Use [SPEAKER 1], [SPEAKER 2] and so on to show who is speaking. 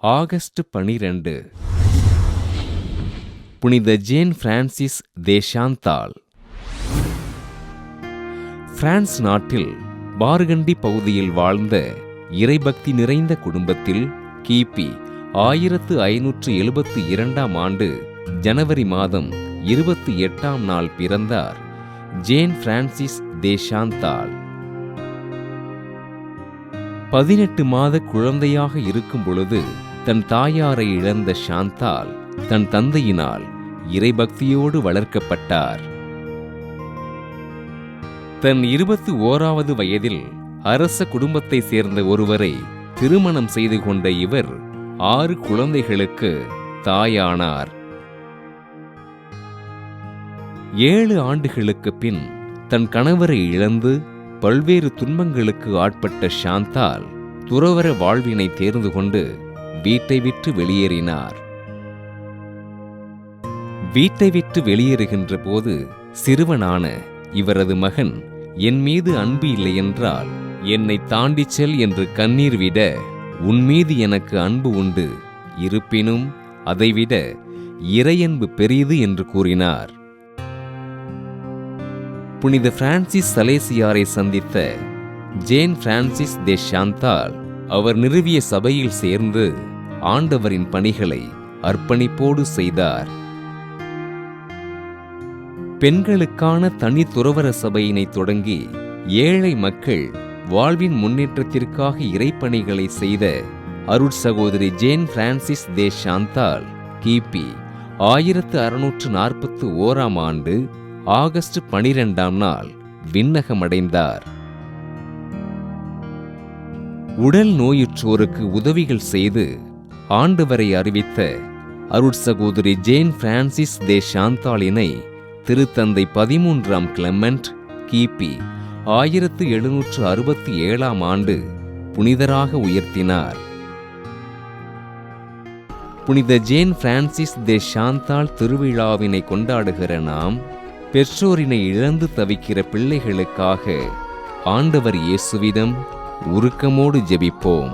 [SPEAKER 1] August 12 புனித Jane Francis தே சாந்தால். France நாட்டில் பார்கண்டி பகுதியில் வாழ்ந்த இறைபக்தி நிறைந்த குடும்பத்தில் கிபி 1572 ஆண்டு ஜனவரி மாதம் 28ஆம் நாள் பிறந்தார் ஜேன் பிரான்சிஸ் தே சாந்தால். 18 மாத குழந்தையாக இருக்கும் பொழுது தன் தாயாரை இழந்த சாந்தால் தன் தந்தையினால் இறைபக்தியோடு வளர்க்கப்பட்டார். தன் 21வது வயதில் அரச குடும்பத்தை சேர்ந்த ஒருவரை திருமணம் செய்து கொண்ட இவர் 6 குழந்தைகளுக்கு தாயானார். 7 ஆண்டுகளுக்கு பின் தன் கணவரை இழந்து பல்வேறு துன்பங்களுக்கு ஆட்பட்ட சாந்தால் துறவற வாழ்வினை தேர்ந்து கொண்டு வீட்டை விட்டு வெளியேறினார். வீட்டை விட்டு வெளியேறுகின்ற போது சிறுவனான இவரது மகன், என் மீது அன்பு இல்லை என்றால் என்னை தாண்டிச் செல் என்று கண்ணீர் விட, உன் மீது எனக்கு அன்பு உண்டு, இருப்பினும் அதைவிட இறையன்பு பெரிது என்று கூறினார். புனித பிரான்சிஸ் சலேசியாரை சந்தித்த ஜேன் பிரான்சிஸ் தே சாந்தால் அவர் நிறுவிய சபையில் சேர்ந்து ஆண்டவரின் பணிகளை அர்ப்பணிப்போடு செய்தார். பெண்களுக்கான தனி துறவற சபையினை தொடங்கி ஏழை மக்கள் வாழ்வின் முன்னேற்றத்திற்காக இறைப்பணிகளை செய்த அருட்சகோதரி ஜேன் பிரான்சிஸ் தே சாந்தால் கிபி 1641ஆம் ஆண்டு ஆகஸ்ட் 12ஆம் நாள் விண்ணகமடைந்தார். உடல் நோயுற்றோருக்கு உதவிகள் செய்து ஆண்டவரை அறிவித்த அருட்சகோதரி ஜேன் பிரான்சிஸ் தே சாந்தாலினை திருத்தந்தை 13ஆம் கிளெமெண்ட் கிபி 1767ஆம் ஆண்டு புனிதராக உயர்த்தினார். புனித ஜேன் பிரான்சிஸ் தே சாந்தால் திருவிழாவினை கொண்டாடுகிற நாம் பெற்றோரினை இழந்து தவிக்கிற பிள்ளைகளுக்காக ஆண்டவர் இயேசுவிடம் உருக்கமோடு ஜெபிப்போம்.